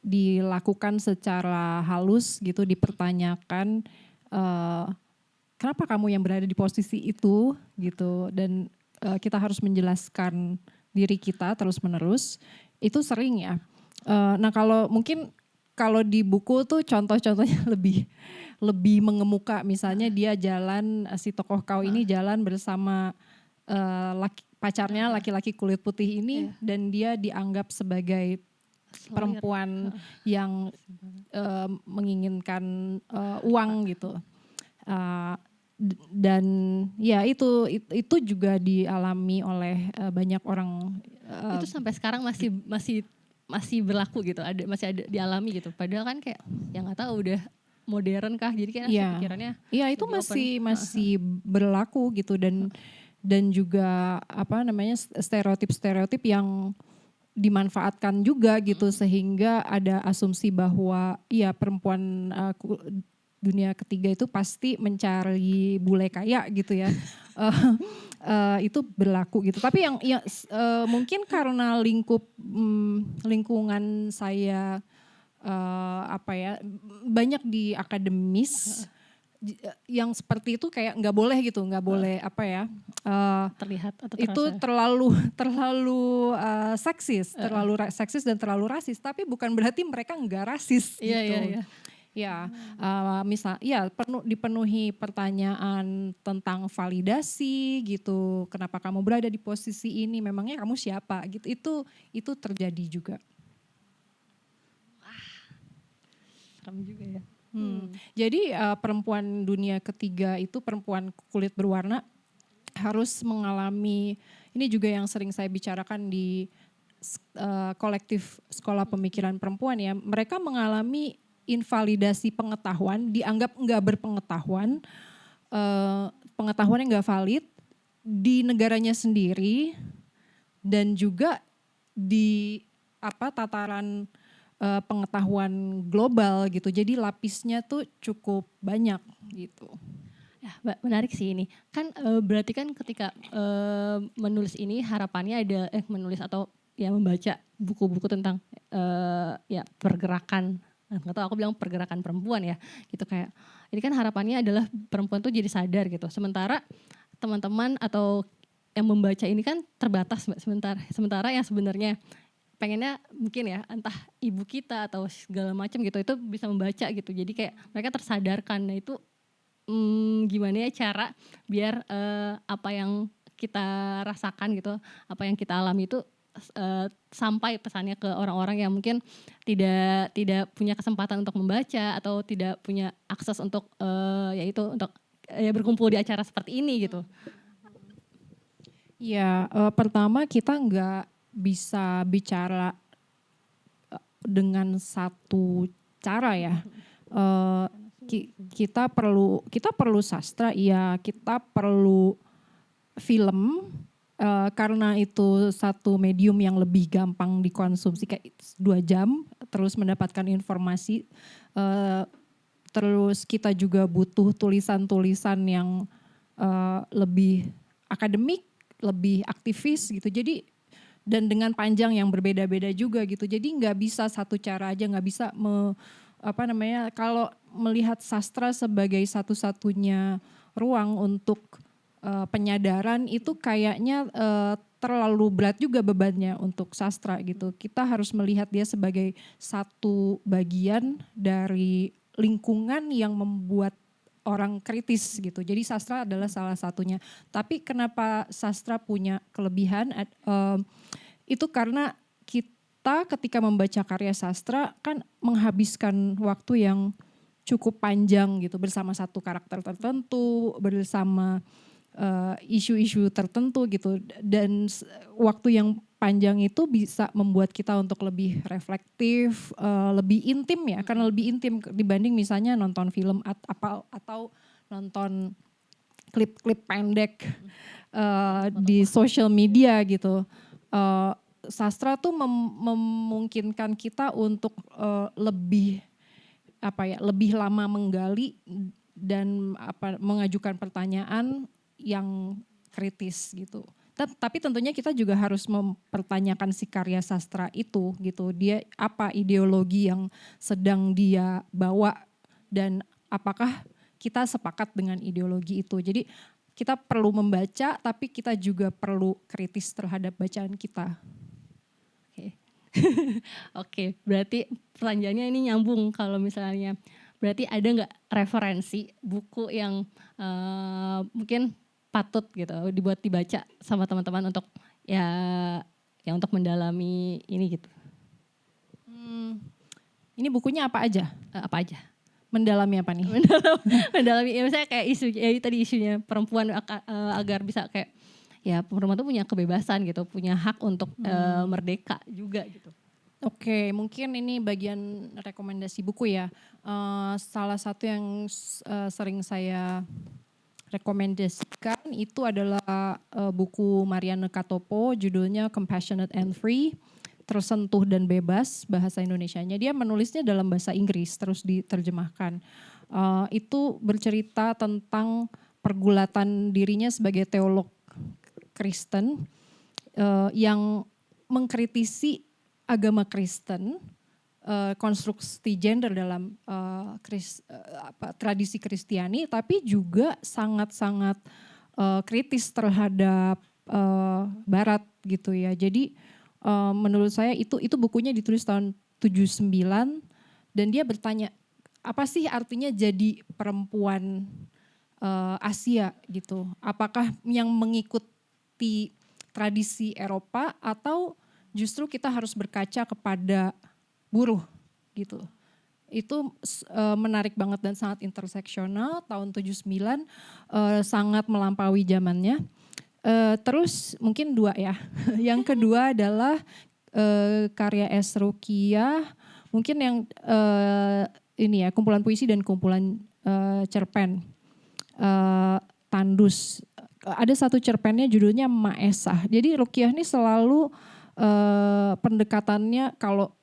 dilakukan secara halus gitu, dipertanyakan kenapa kamu yang berada di posisi itu gitu, dan kita harus menjelaskan diri kita terus menerus, itu sering ya. Nah kalau di buku tuh contoh-contohnya lebih mengemuka, misalnya dia jalan, si tokoh kau ini jalan bersama pacarnya laki-laki kulit putih ini, dan dia dianggap sebagai perempuan yang menginginkan uang gitu. Dan ya itu juga dialami oleh banyak orang. Itu sampai sekarang masih berlaku gitu, masih ada dialami gitu. Padahal kan kayak yang nggak tahu udah modern kah, jadi kayak pikirannya. Iya itu masih berlaku gitu, dan juga stereotip yang dimanfaatkan juga gitu, sehingga ada asumsi bahwa ya perempuan dunia ketiga itu pasti mencari bule kaya gitu ya. Itu berlaku gitu. Tapi yang mungkin karena lingkungan saya banyak di akademis, yang seperti itu kayak nggak boleh gitu, nggak boleh terlihat atau terasa. Itu terlalu seksis, terlalu seksis dan terlalu rasis. Tapi bukan berarti mereka nggak rasis gitu. Iya. Ya, dipenuhi pertanyaan tentang validasi gitu. Kenapa kamu berada di posisi ini? Memangnya kamu siapa? Gitu. Itu terjadi juga. Serem juga ya. Jadi perempuan dunia ketiga itu, perempuan kulit berwarna, harus mengalami, ini juga yang sering saya bicarakan di kolektif sekolah pemikiran perempuan ya. Mereka mengalami invalidasi pengetahuan, dianggap nggak berpengetahuan, pengetahuannya nggak valid di negaranya sendiri, dan juga di tataran pengetahuan global gitu. Jadi lapisnya tuh cukup banyak gitu. Ya, menarik sih ini. Kan berarti kan ketika menulis ini harapannya ada menulis atau ya membaca buku-buku tentang ya pergerakan, nggak tahu aku bilang pergerakan perempuan ya gitu, kayak ini kan harapannya adalah perempuan tuh jadi sadar gitu. Sementara teman-teman atau yang membaca ini kan terbatas Mbak, sementara yang sebenarnya pengennya mungkin ya entah ibu kita atau segala macam gitu itu bisa membaca gitu, jadi kayak mereka tersadarkan. Nah itu gimana ya cara biar apa yang kita rasakan gitu, apa yang kita alami itu sampai pesannya ke orang-orang yang mungkin tidak punya kesempatan untuk membaca atau tidak punya akses untuk untuk berkumpul di acara seperti ini gitu. Ya, pertama kita nggak bisa bicara dengan satu cara ya. Kita perlu sastra, ya kita perlu film. Karena itu satu medium yang lebih gampang dikonsumsi, kayak 2 jam terus mendapatkan informasi. Terus kita juga butuh tulisan-tulisan yang lebih akademik, lebih aktivis gitu. Jadi dan dengan panjang yang berbeda-beda juga gitu. Jadi nggak bisa satu cara aja, nggak bisa kalau melihat sastra sebagai satu-satunya ruang untuk penyadaran, itu kayaknya terlalu berat juga bebannya untuk sastra gitu. Kita harus melihat dia sebagai satu bagian dari lingkungan yang membuat orang kritis gitu. Jadi sastra adalah salah satunya. Tapi kenapa sastra punya kelebihan? Itu karena kita ketika membaca karya sastra kan menghabiskan waktu yang cukup panjang gitu bersama satu karakter tertentu, bersama isu-isu tertentu gitu, dan waktu yang panjang itu bisa membuat kita untuk lebih reflektif, lebih intim ya, karena lebih intim dibanding misalnya nonton film atau nonton klip-klip pendek di social media gitu. Sastra tuh memungkinkan kita untuk lebih lama menggali dan mengajukan pertanyaan yang kritis gitu. Tapi tentunya kita juga harus mempertanyakan si karya sastra itu gitu. Dia apa ideologi yang sedang dia bawa dan apakah kita sepakat dengan ideologi itu. Jadi kita perlu membaca tapi kita juga perlu kritis terhadap bacaan kita. Oke. Oke, berarti pertanyaannya ini nyambung kalau misalnya berarti ada nggak referensi buku yang mungkin patut gitu dibaca sama teman-teman untuk ya untuk mendalami ini gitu. Ini bukunya apa aja? Apa aja? Mendalami apa nih? Mendalami ya misalnya kayak isu ya tadi isunya perempuan agar bisa kayak ya perempuan tuh punya kebebasan gitu, punya hak untuk merdeka juga gitu. Oke, mungkin ini bagian rekomendasi buku ya. Salah satu yang sering saya rekomendasikan itu adalah buku Marianne Katopo, judulnya Compassionate and Free, Tersentuh dan Bebas, bahasa Indonesianya. Dia menulisnya dalam bahasa Inggris, terus diterjemahkan. Itu bercerita tentang pergulatan dirinya sebagai teolog Kristen yang mengkritisi agama Kristen, konstruksi gender dalam tradisi Kristiani, tapi juga sangat-sangat kritis terhadap Barat gitu ya. Jadi menurut saya itu bukunya ditulis tahun 79 dan dia bertanya apa sih artinya jadi perempuan Asia gitu. Apakah yang mengikuti tradisi Eropa atau justru kita harus berkaca kepada buruh gitu. Itu menarik banget dan sangat interseksional. Tahun 79 sangat melampaui zamannya. Terus mungkin dua ya. Yang kedua adalah karya S. Rukiah. Mungkin yang ini ya, kumpulan puisi dan kumpulan cerpen. Tandus. Ada satu cerpennya judulnya Maesah. Jadi Rukiah ini selalu pendekatannya kalau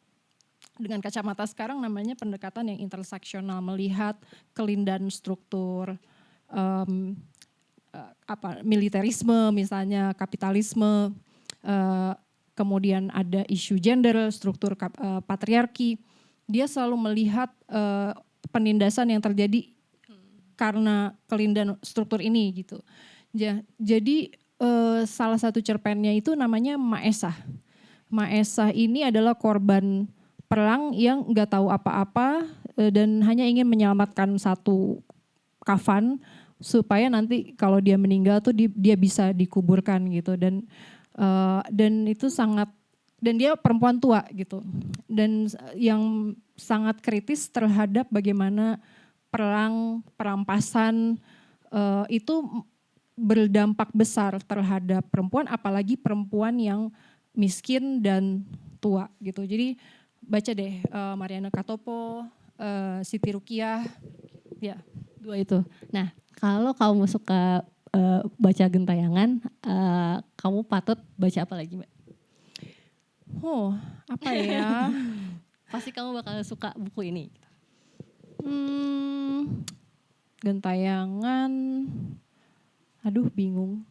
dengan kacamata sekarang namanya pendekatan yang interseksional, melihat kelindahan struktur militerisme misalnya, kapitalisme, kemudian ada isu gender, struktur patriarki. Dia selalu melihat penindasan yang terjadi karena kelindahan struktur ini gitu. Jadi salah satu cerpennya itu namanya Maesah. Maesah ini adalah korban perang yang nggak tahu apa-apa dan hanya ingin menyelamatkan satu kafan supaya nanti kalau dia meninggal tuh dia bisa dikuburkan gitu dan itu sangat, dan dia perempuan tua gitu dan yang sangat kritis terhadap bagaimana perang, perampasan itu berdampak besar terhadap perempuan, apalagi perempuan yang miskin dan tua gitu. Jadi baca deh Marianne Katopo, Siti Rukiah, ya. Dua itu. Nah, kalau kamu suka baca gentayangan, kamu patut baca apa lagi, Mbak? Oh, apa ya? Pasti kamu bakal suka buku ini. Gentayangan, aduh bingung.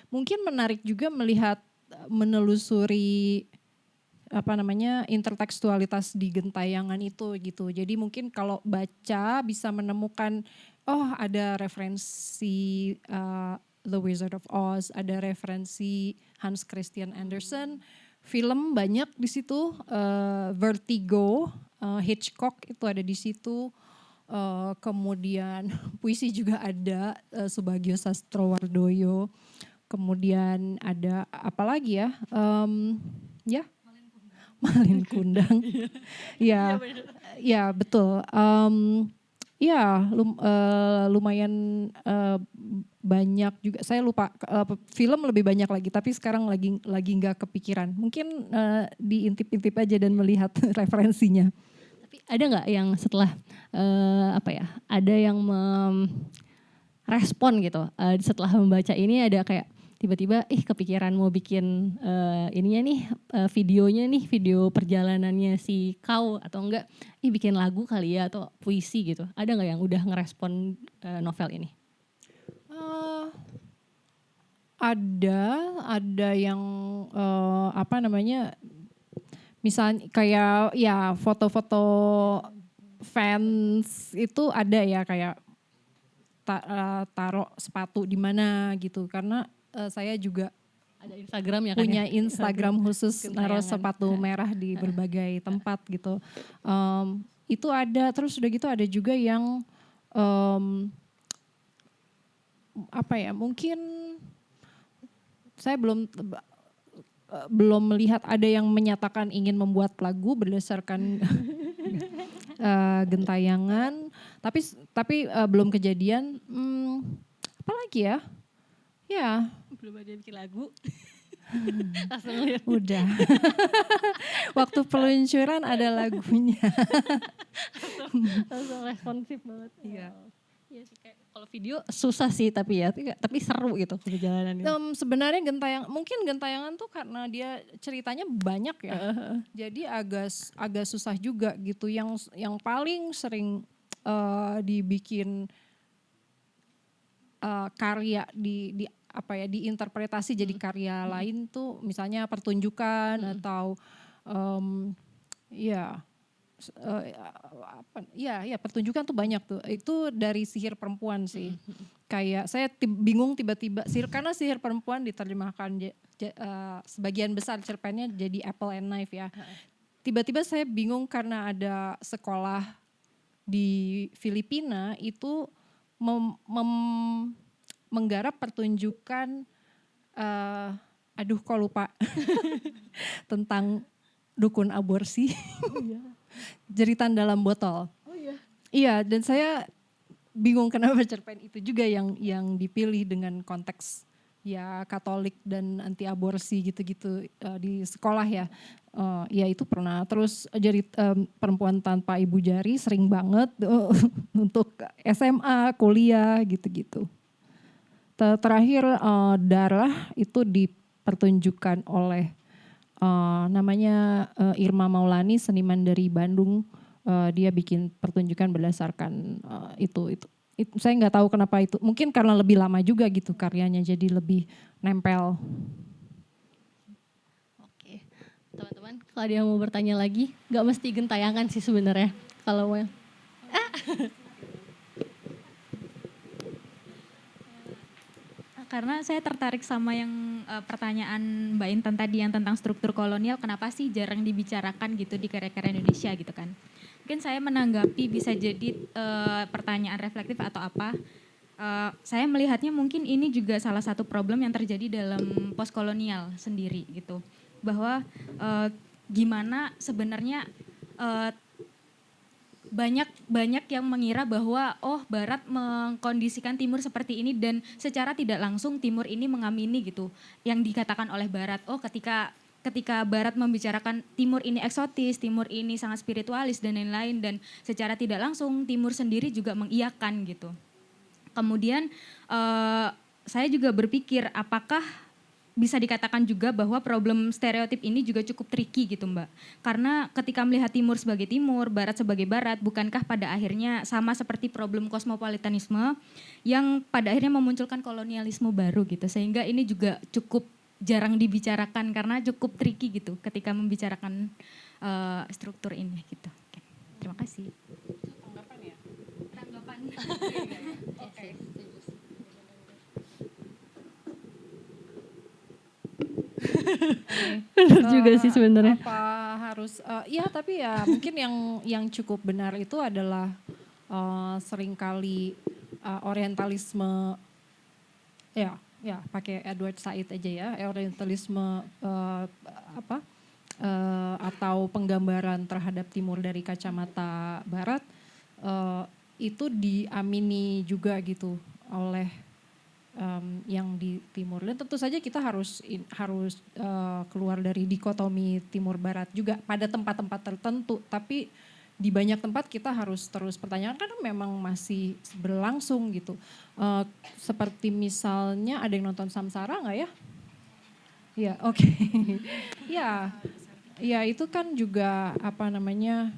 Mungkin menarik juga melihat menelusuri intertekstualitas di gentayangan itu gitu. Jadi mungkin kalau baca bisa menemukan ada referensi The Wizard of Oz, ada referensi Hans Christian Andersen, film banyak di situ, Vertigo, Hitchcock itu ada di situ. Kemudian puisi juga ada, Subagio Sastrowardoyo. Kemudian ada apa lagi ya? Malin Kundang. Ya betul. Lumayan banyak juga. Saya lupa film lebih banyak lagi, tapi sekarang lagi nggak kepikiran. Mungkin diintip-intip aja dan melihat referensinya. Tapi ada nggak yang setelah ada yang respon gitu setelah membaca ini, ada kayak tiba-tiba kepikiran mau bikin ininya nih videonya nih, video perjalanannya si kau, atau enggak bikin lagu kali ya, atau puisi gitu. Ada nggak yang udah ngerespon novel ini? Ada yang apa namanya, misalnya kayak ya foto-foto fans itu ada ya, kayak taruh sepatu di mana gitu, karena saya juga Ada Instagram ya kan? punya Ya? Instagram khusus naruh Gentayangan. sepatu merah di berbagai tempat gitu. Itu ada, terus udah gitu ada juga yang apa ya, mungkin saya belum melihat ada yang menyatakan ingin membuat lagu berdasarkan gentayangan, tapi belum kejadian. Apa lagi ya? Ya, Belum ada yang bikin lagu. Langsung lihat. udah. Waktu peluncuran ada lagunya. Langsung responsif banget. Iya. Iya sih, kayak kalau video susah sih tapi seru gitu perjalanannya. Sebenarnya mungkin gentayangan tuh karena dia ceritanya banyak ya, jadi agak susah juga gitu. Yang paling sering dibikin karya di apa ya, diinterpretasi jadi karya lain tuh misalnya pertunjukan atau ya pertunjukan tuh banyak tuh. Itu dari Sihir Perempuan sih. Kayak saya bingung tiba-tiba karena Sihir Perempuan diterjemahkan sebagian besar cerpennya jadi Apple and Knife ya. Tiba-tiba saya bingung karena ada sekolah di Filipina itu menggarap pertunjukan aduh kok lupa tentang dukun aborsi. Jeritan dalam botol. Oh iya. Iya, dan saya bingung kenapa cerpen itu juga yang dipilih dengan konteks ya Katolik dan anti aborsi gitu-gitu di sekolah ya. Ya itu pernah. Terus Perempuan Tanpa Ibu Jari sering banget untuk SMA, kuliah gitu-gitu. Terakhir Darah itu dipertunjukkan oleh namanya Irma Maulani, seniman dari Bandung. Dia bikin pertunjukan berdasarkan itu. Saya nggak tahu kenapa itu. Mungkin karena lebih lama juga gitu karyanya, jadi lebih nempel. Oke, teman-teman, kalau ada yang mau bertanya lagi, nggak mesti gentayangan sih sebenarnya. Kalau mau, Karena saya tertarik sama yang pertanyaan Mbak Intan tadi yang tentang struktur kolonial, kenapa sih jarang dibicarakan gitu di karya-karya Indonesia gitu kan. Mungkin saya menanggapi bisa jadi pertanyaan reflektif atau apa. Saya melihatnya mungkin ini juga salah satu problem yang terjadi dalam postkolonial sendiri gitu. Bahwa gimana sebenarnya banyak yang mengira bahwa Barat mengkondisikan Timur seperti ini dan secara tidak langsung Timur ini mengamini gitu yang dikatakan oleh Barat. Ketika Barat membicarakan Timur ini eksotis, Timur ini sangat spiritualis dan lain-lain, dan secara tidak langsung Timur sendiri juga mengiyakan gitu. Kemudian saya juga berpikir apakah bisa dikatakan juga bahwa problem stereotip ini juga cukup tricky gitu Mbak. Karena ketika melihat Timur sebagai Timur, Barat sebagai Barat, bukankah pada akhirnya sama seperti problem kosmopolitanisme yang pada akhirnya memunculkan kolonialisme baru gitu. Sehingga ini juga cukup jarang dibicarakan karena cukup tricky gitu ketika membicarakan struktur ini gitu. Oke. Terima kasih. Tanggapan ya? Tanggapan. Oke. benar juga sih sebenarnya. Apa harus ya, tapi ya mungkin yang cukup benar itu adalah seringkali orientalisme ya pakai Edward Said aja ya, orientalisme atau penggambaran terhadap Timur dari kacamata Barat itu diamini juga gitu oleh yang di Timur. Dan tentu saja kita harus keluar dari dikotomi Timur Barat juga pada tempat-tempat tertentu. Tapi di banyak tempat kita harus terus pertanyakan karena memang masih berlangsung gitu. Seperti misalnya ada yang nonton Samsara nggak ya? Ya, oke. Ya, ya itu kan juga apa namanya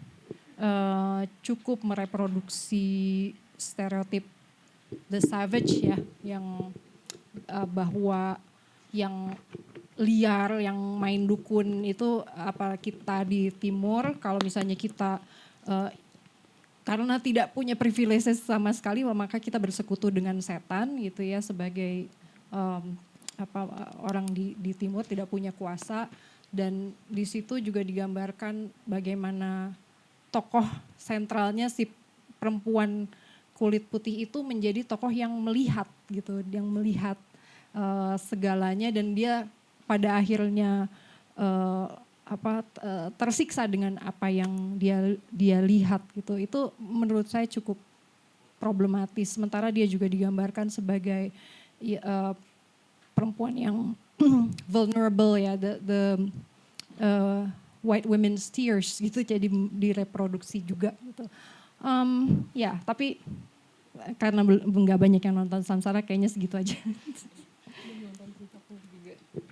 cukup mereproduksi stereotip the savage ya, yang bahwa yang liar, yang main dukun itu apa kita di timur kalau misalnya kita karena tidak punya privilege sama sekali maka kita bersekutu dengan setan gitu ya sebagai orang di timur tidak punya kuasa dan di situ juga digambarkan bagaimana tokoh sentralnya si perempuan kulit putih itu menjadi tokoh yang melihat gitu, yang melihat segalanya dan dia pada akhirnya tersiksa dengan apa yang dia lihat gitu. Itu menurut saya cukup problematis. Sementara dia juga digambarkan sebagai perempuan yang vulnerable ya, the white women's tears gitu, jadi direproduksi juga gitu. Ya, tapi karena nggak banyak yang nonton Samsara, kayaknya segitu aja.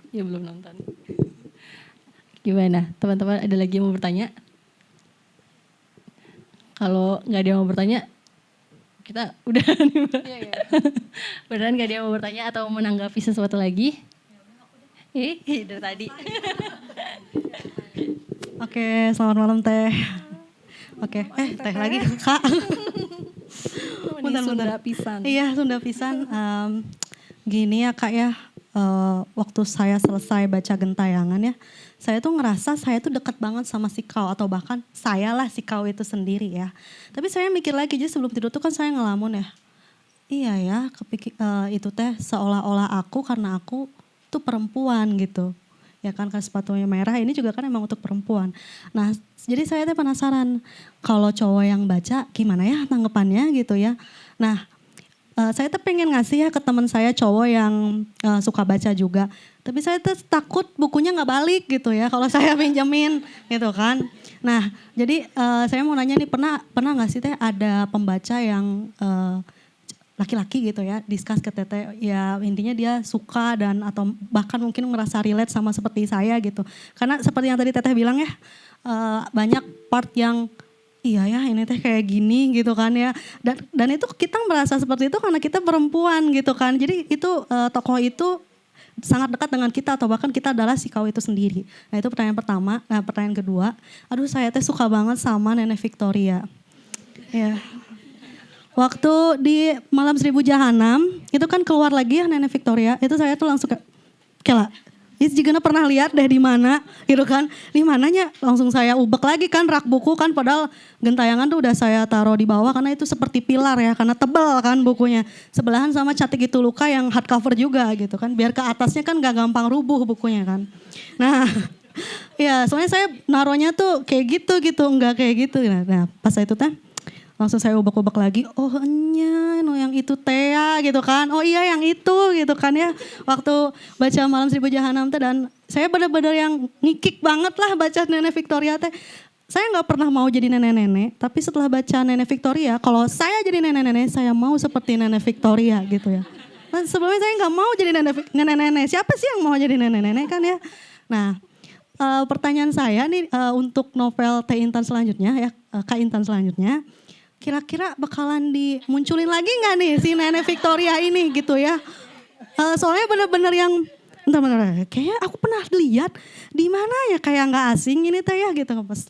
Ya belum nonton. Gimana teman-teman, ada lagi yang mau bertanya? Kalau nggak ada yang mau bertanya, kita udah nih Mbak. Beneran nggak ada yang mau bertanya atau menanggapi sesuatu lagi? Dari tadi. Oke, selamat malam Teh. Oke, Teh lagi Kak. Sunda pisan. Iya, Sunda pisan. Gini ya Kak ya, waktu saya selesai baca Gentayangan ya, saya tuh ngerasa saya tuh dekat banget sama si Kau atau bahkan saya lah si Kau itu sendiri ya. Tapi saya mikir lagi, jadi sebelum tidur tuh kan saya ngelamun ya. Iya ya, itu Teh seolah-olah aku karena aku tuh perempuan gitu. Ya kan sepatunya merah ini juga kan emang untuk perempuan. Nah jadi saya tuh penasaran kalau cowok yang baca gimana ya tanggapannya gitu ya. Nah saya tuh pengen ngasih ya ke teman saya cowok yang suka baca juga. Tapi saya tuh takut bukunya nggak balik gitu ya kalau saya pinjemin gitu kan. Nah jadi saya mau nanya nih, pernah nggak sih Teh ada pembaca yang laki-laki gitu ya discuss ke Teteh, ya intinya dia suka dan atau bahkan mungkin merasa relate sama seperti saya gitu. Karena seperti yang tadi Teteh bilang ya, banyak part yang iya ya ini Teh kayak gini gitu kan ya. Dan itu kita merasa seperti itu karena kita perempuan gitu kan. Jadi itu tokoh itu sangat dekat dengan kita atau bahkan kita adalah si Kau itu sendiri. Nah itu pertanyaan pertama. Nah pertanyaan kedua, aduh saya Teh suka banget sama Nenek Victoria. Ya. Waktu di Malam Seribu Jahanam, itu kan keluar lagi ya Nenek Victoria, itu saya tuh langsung kayak, kela, itu juga pernah lihat deh di mana, gitu kan, di mananya langsung saya ubek lagi kan rak buku kan, padahal Gentayangan tuh udah saya taruh di bawah karena itu seperti pilar ya, karena tebal kan bukunya, sebelahan sama Catik Itu Luka yang hardcover juga gitu kan, biar ke atasnya kan gak gampang rubuh bukunya kan. Nah, ya soalnya saya naruhnya tuh kayak gitu, enggak kayak gitu. Nah pas itu Teh, langsung saya ubek-ubek lagi, oh enya, no yang itu Tea gitu kan, oh iya yang itu gitu kan ya. Waktu baca Malam Seribu Jahanam Teh dan saya benar-benar yang ngikik banget lah baca Nenek Victoria Teh. Saya gak pernah mau jadi nenek-nenek, tapi setelah baca Nenek Victoria, kalau saya jadi nenek-nenek, saya mau seperti Nenek Victoria gitu ya. Nah, sebelumnya saya gak mau jadi nenek-nenek, siapa sih yang mau jadi nenek-nenek kan ya. Nah pertanyaan saya nih untuk novel Teh Intan selanjutnya ya, Kak Intan selanjutnya. Kira-kira bakalan dimunculin lagi nggak nih si Nenek Victoria ini gitu ya? Soalnya bener-bener yang, bentar, kayaknya aku pernah lihat di mana ya kayak nggak asing ini Teh ya gitu pas.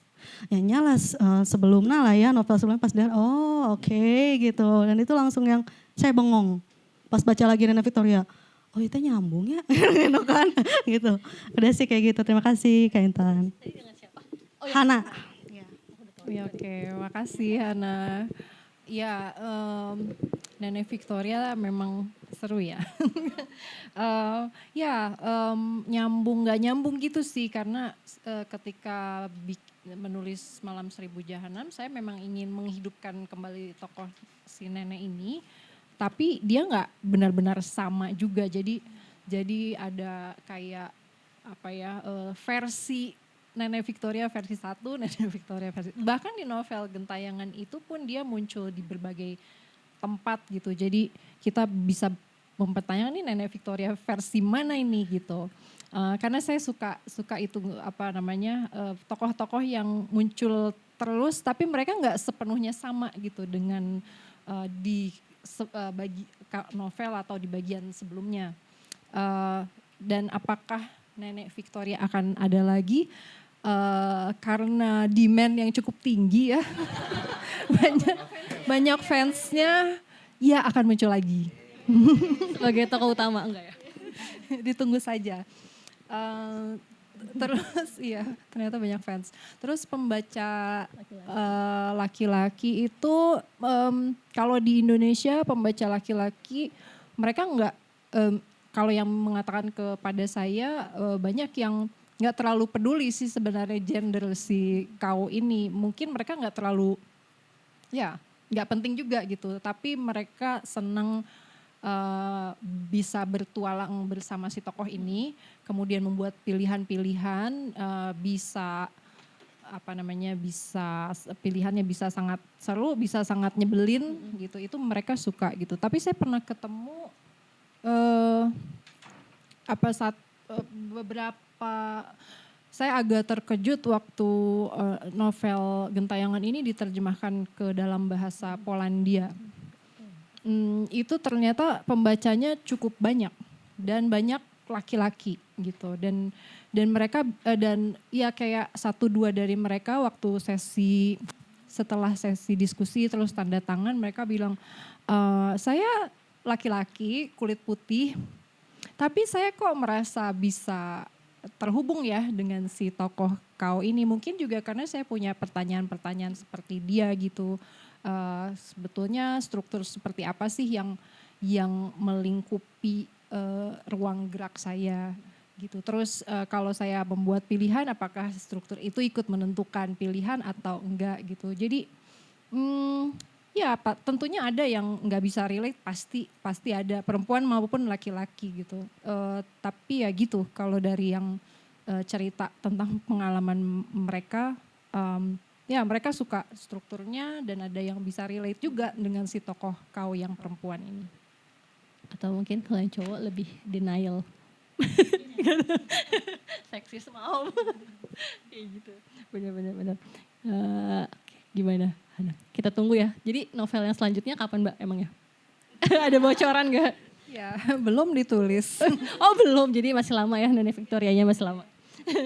Ya nyala sebelumnya lah ya novel sebelumnya pas lihat, oh oke gitu. Dan itu langsung yang saya bengong pas baca lagi Nenek Victoria. Oh itu nyambung ya gitu kan gitu. Udah sih kayak gitu, terima kasih Kak Intan. Hana. Ya, oke, makasih Hana. Ya, Nenek Victoria memang seru ya. Nyambung nggak nyambung gitu sih karena ketika menulis Malam Seribu Jahanam, saya memang ingin menghidupkan kembali tokoh si nenek ini, tapi dia nggak benar-benar sama juga. Jadi ada kayak versi Nenek Victoria versi 1, Nenek Victoria versi... Bahkan di novel Gentayangan itu pun dia muncul di berbagai tempat gitu. Jadi kita bisa mempertanyakan nih Nenek Victoria versi mana ini gitu. Karena saya suka itu tokoh-tokoh yang muncul terus tapi mereka nggak sepenuhnya sama gitu dengan bagi novel atau di bagian sebelumnya. Dan apakah Nenek Victoria akan ada lagi? Karena demand yang cukup tinggi ya, banyak fansnya, ya akan muncul lagi. Sebagai tokoh utama enggak ya? Ditunggu saja. Terus iya ternyata banyak fans. Terus pembaca laki-laki itu kalau di Indonesia pembaca laki-laki mereka enggak, kalau yang mengatakan kepada saya banyak yang nggak terlalu peduli sih sebenarnya gender si Kao ini. Mungkin mereka nggak terlalu, ya nggak penting juga gitu. Tapi mereka senang bisa bertualang bersama si tokoh ini. Kemudian membuat pilihan-pilihan, bisa pilihannya bisa sangat seru, bisa sangat nyebelin gitu. Itu mereka suka gitu. Tapi saya pernah ketemu beberapa, saya agak terkejut waktu novel Gentayangan ini diterjemahkan ke dalam bahasa Polandia. Itu ternyata pembacanya cukup banyak dan banyak laki-laki gitu. Dan mereka dan ya kayak 1-2 dari mereka waktu setelah sesi diskusi terus tanda tangan mereka bilang, saya laki-laki kulit putih tapi saya kok merasa bisa terhubung ya dengan si tokoh Kao ini. Mungkin juga karena saya punya pertanyaan-pertanyaan seperti dia gitu. Sebetulnya struktur seperti apa sih yang melingkupi ruang gerak saya gitu. Terus kalau saya membuat pilihan apakah struktur itu ikut menentukan pilihan atau enggak gitu. Jadi ya tentunya ada yang nggak bisa relate, pasti ada perempuan maupun laki-laki gitu. Tapi ya gitu kalau dari yang cerita tentang pengalaman mereka, ya mereka suka strukturnya dan ada yang bisa relate juga dengan si tokoh Kao yang perempuan ini. Atau mungkin kalau yang cowok lebih denial. Seksis mau. Kayak gitu. Benar. Gimana? Kita tunggu ya. Jadi novel yang selanjutnya kapan Mbak emangnya? Ada bocoran gak? Ya belum ditulis. Oh belum, jadi masih lama ya Nenek Victorianya masih lama.